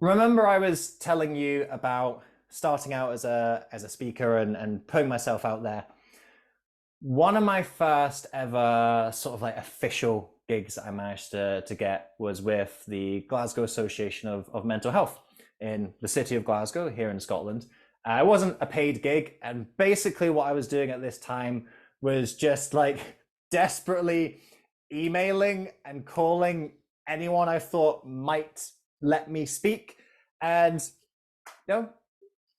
Remember I was telling you about starting out as a speaker and putting myself out there. One of my first ever sort of like official gigs that I managed to get was with the Glasgow Association of Mental Health in the city of Glasgow here in Scotland. It wasn't a paid gig, and basically what I was doing at this time was just like desperately emailing and calling anyone I thought might let me speak. And you know,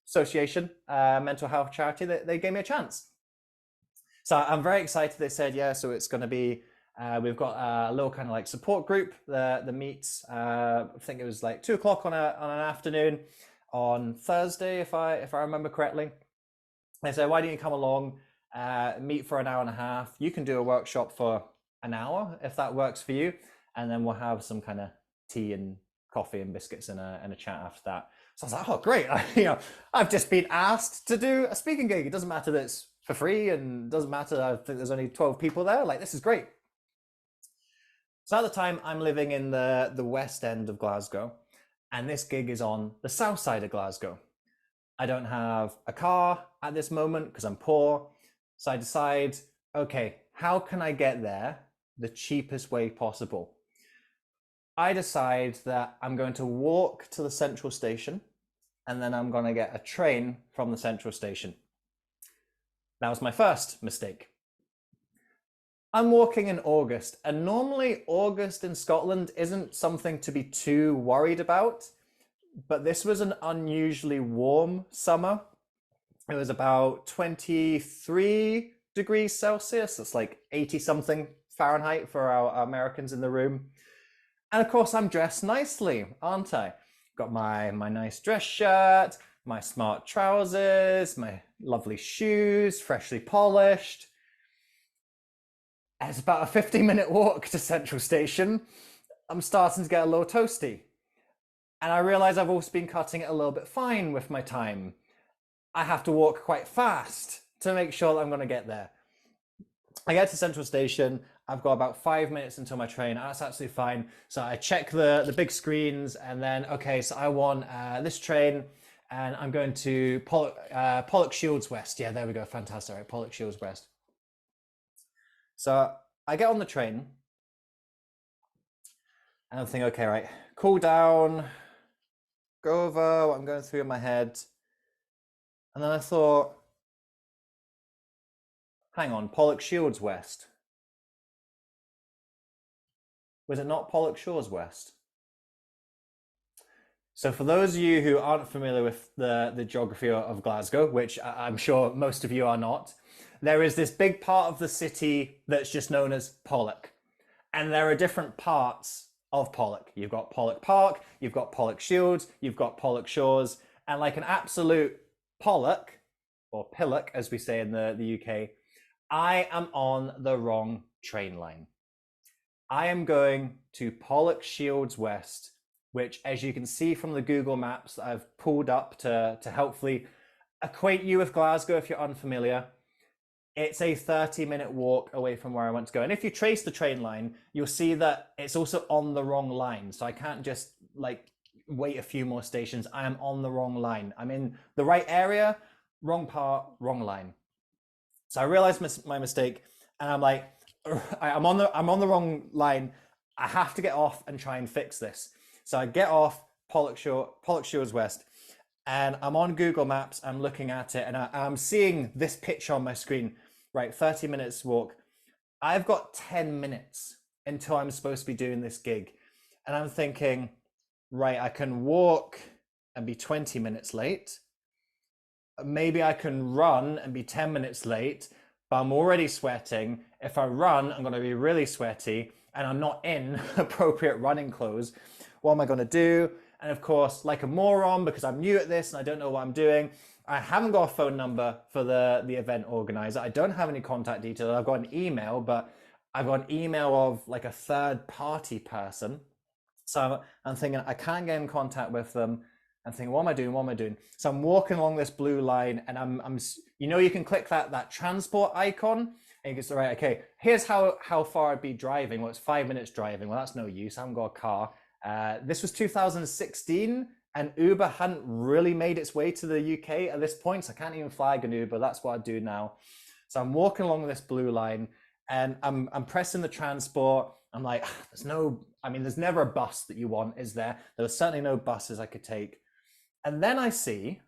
association, mental health charity, they gave me a chance. So I'm very excited. They said, yeah, so it's going to be, we've got a little kind of like support group that meets, I think it was like 2 o'clock on an afternoon on Thursday, if I remember correctly. They said, why don't you come along, meet for an hour and a half. You can do a workshop for an hour if that works for you. And then we'll have some kind of tea and coffee and biscuits and a chat after that. So I was like, oh, great. I've just been asked to do a speaking gig. It doesn't matter that it's for free and it doesn't matter. I think there's only 12 people there. Like, this is great. So at the time, I'm living in the west end of Glasgow, and this gig is on the south side of Glasgow. I don't have a car at this moment because I'm poor. So I decide, okay, how can I get there the cheapest way possible? I decide that I'm going to walk to the central station, and then I'm going to get a train from the central station. That was my first mistake. I'm walking in August, and normally August in Scotland isn't something to be too worried about, but this was an unusually warm summer. It was about 23 degrees Celsius. That's like 80 something Fahrenheit for our Americans in the room. And of course, I'm dressed nicely, aren't I? Got my nice dress shirt, my smart trousers, my lovely shoes, freshly polished. It's about a 50-minute walk to Central Station. I'm starting to get a little toasty. And I realize I've also been cutting it a little bit fine with my time. I have to walk quite fast to make sure that I'm going to get there. I get to Central Station. I've got about 5 minutes until my train. That's absolutely fine. So I check the big screens, and then, okay, so I want this train, and I'm going to Pollock Shields West. Yeah, there we go. Fantastic. Right, Pollock Shields West. So I get on the train, and I'm thinking, okay, right, cool down, go over what I'm going through in my head. And then I thought, hang on, Pollock Shields West. Was it not Pollock Shores West? So for those of you who aren't familiar with the geography of Glasgow, which I'm sure most of you are not, there is this big part of the city that's just known as Pollock. And there are different parts of Pollock. You've got Pollock Park, you've got Pollock Shields, you've got Pollock Shores, and like an absolute Pollock, or Pillock as we say in the UK, I am on the wrong train line. I am going to Pollock Shields West, which, as you can see from the Google Maps that I've pulled up to helpfully acquaint you with Glasgow if you're unfamiliar, it's a 30-minute walk away from where I want to go. And if you trace the train line, you'll see that it's also on the wrong line. So I can't just like wait a few more stations. I am on the wrong line. I'm in the right area, wrong part, wrong line. So I realized my mistake, and I'm like, I'm on the wrong line. I have to get off and try and fix this. So I get off Pollock Shields West, and I'm on Google Maps. I'm looking at it, and I'm seeing this picture on my screen. Right, 30 minutes walk. I've got 10 minutes until I'm supposed to be doing this gig, and I'm thinking, right, I can walk and be 20 minutes late. Maybe I can run and be 10 minutes late, but I'm already sweating. If I run, I'm going to be really sweaty, and I'm not in appropriate running clothes. What am I going to do? And of course, like a moron, because I'm new at this and I don't know what I'm doing, I haven't got a phone number for the event organizer. I don't have any contact details. I've got an email, but I've got an email of like a third party person. So I'm thinking I can't get in contact with them. I'm thinking, what am I doing? What am I doing? So I'm walking along this blue line, and I'm you can click that transport icon, and you can say, right, okay, here's how far I'd be driving. Well, it's 5 minutes driving. Well, that's no use. I haven't got a car. This was 2016. and Uber hadn't really made its way to the UK at this point, so I can't even flag an Uber. That's what I do now. So I'm walking along this blue line, and I'm pressing the transport. I'm like, there's never a bus that you want, is there? There was certainly no buses I could take. And then I see,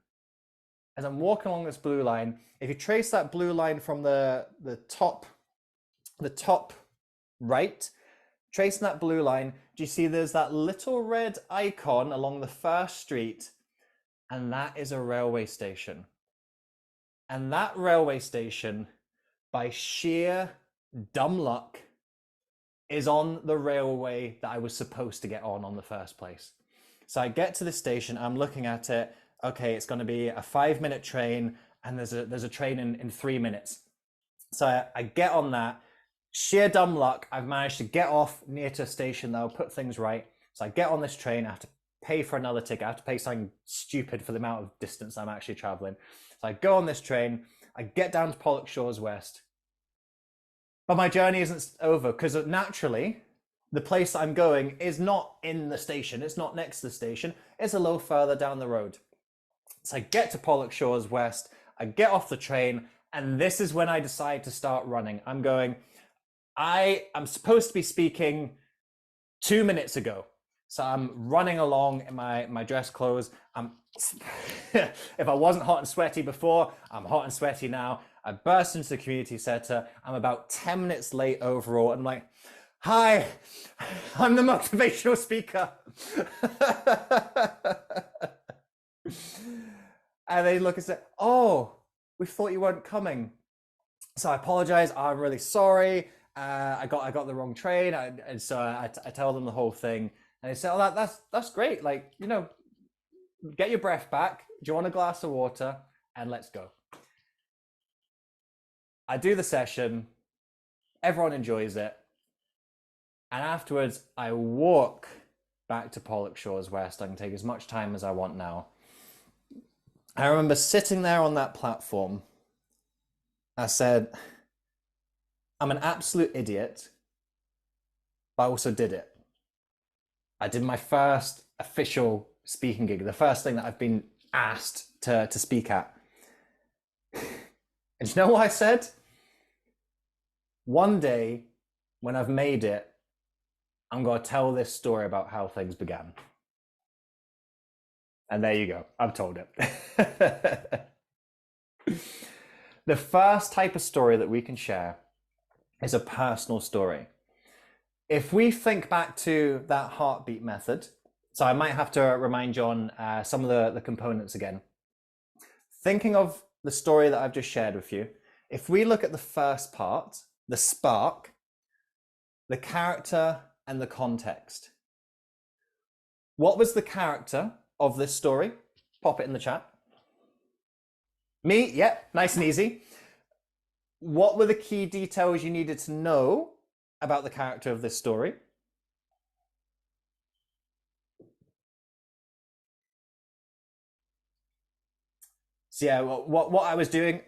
as I'm walking along this blue line, if you trace that blue line from the top right, tracing that blue line, do you see there's that little red icon along the first street? And that is a railway station. And that railway station, by sheer dumb luck, is on the railway that I was supposed to get on the first place. So I get to the station, I'm looking at it, okay, it's going to be a 5-minute train, and there's a train in 3 minutes. So I get on that. Sheer dumb luck, I've managed to get off near to a station that'll put things right. So I get on this train, I have to pay for another ticket, I have to pay something stupid for the amount of distance I'm actually traveling. So I go on this train, I get down to Pollock Shores West, but my journey isn't over, because naturally, the place that I'm going is not in the station, it's not next to the station, it's a little further down the road. So I get to Pollock Shores West, I get off the train, and this is when I decide to start running. I'm going, I'm supposed to be speaking 2 minutes ago. So I'm running along in my dress clothes. If I wasn't hot and sweaty before, I'm hot and sweaty now. I burst into the community centre. I'm about 10 minutes late overall. And I'm like, hi, I'm the motivational speaker. And they look and say, oh, we thought you weren't coming. So I apologize. I'm really sorry. I got the wrong train. And so I tell them the whole thing. And they say, oh, that's great. Like, get your breath back. Do you want a glass of water? And let's go. I do the session. Everyone enjoys it. And afterwards, I walk back to Pollock Shores West. I can take as much time as I want now. I remember sitting there on that platform. I said, I'm an absolute idiot, but I also did it. I did my first official speaking gig, the first thing that I've been asked to speak at. And you know what I said? One day, when I've made it, I'm going to tell this story about how things began. And there you go. I've told it. The first type of story that we can share is a personal story. If we think back to that heartbeat method, so I might have to remind you on some of the components again. Thinking of the story that I've just shared with you, if we look at the first part, the spark, the character and the context. What was the character of this story? Pop it in the chat. Me, yep, nice and easy. What were the key details you needed to know about the character of this story? So yeah, what I was doing,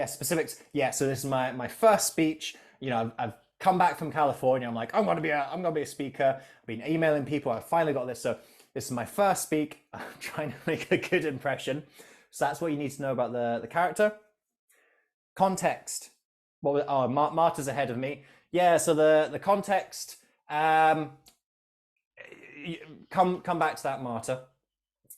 specifics. So this is my first speech. I've come back from California. I'm like, I'm gonna be a speaker. I've been emailing people. I finally got this. So this is my first speak. I'm trying to make a good impression. So that's what you need to know about the character. Context. Marta's ahead of me. Yeah, so the context. Come back to that, Marta.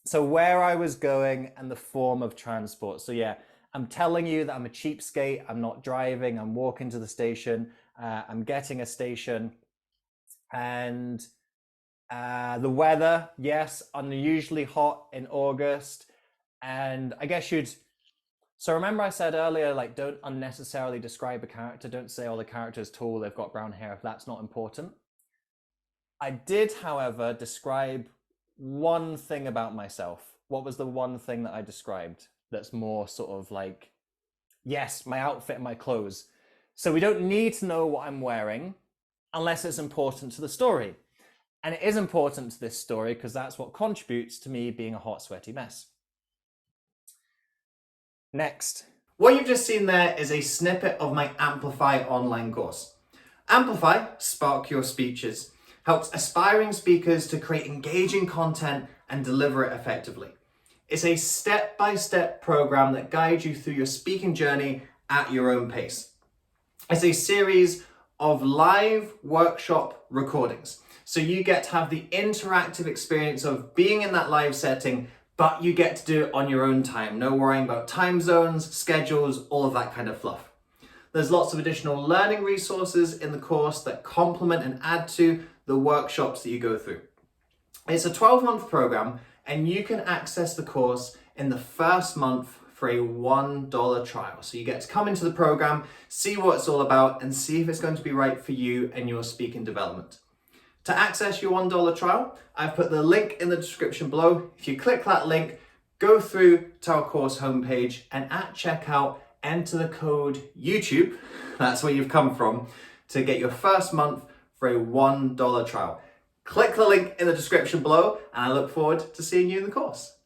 So where I was going and the form of transport. So yeah, I'm telling you that I'm a cheapskate. I'm not driving. I'm walking to the station. I'm getting a station. And the weather, yes, unusually hot in August. And I guess so remember I said earlier, like, don't unnecessarily describe a character. Don't say, oh, the character's tall, they've got brown hair, if that's not important. I did, however, describe one thing about myself. What was the one thing that I described that's more sort of like, yes, my outfit and my clothes. So we don't need to know what I'm wearing unless it's important to the story. And it is important to this story because that's what contributes to me being a hot, sweaty mess. Next. What you've just seen there is a snippet of my Amplify online course. Amplify, Spark Your Speeches, helps aspiring speakers to create engaging content and deliver it effectively. It's a step-by-step program that guides you through your speaking journey at your own pace. It's a series of live workshop recordings. So you get to have the interactive experience of being in that live setting, but you get to do it on your own time. No worrying about time zones, schedules, all of that kind of fluff. There's lots of additional learning resources in the course that complement and add to the workshops that you go through. It's a 12-month program, and you can access the course in the first month for a $1 trial. So you get to come into the program, see what it's all about, and see if it's going to be right for you and your speaking development. To access your $1 trial, I've put the link in the description below. If you click that link, go through to our course homepage, and at checkout, enter the code YouTube, that's where you've come from, to get your first month for a $1 trial. Click the link in the description below, and I look forward to seeing you in the course.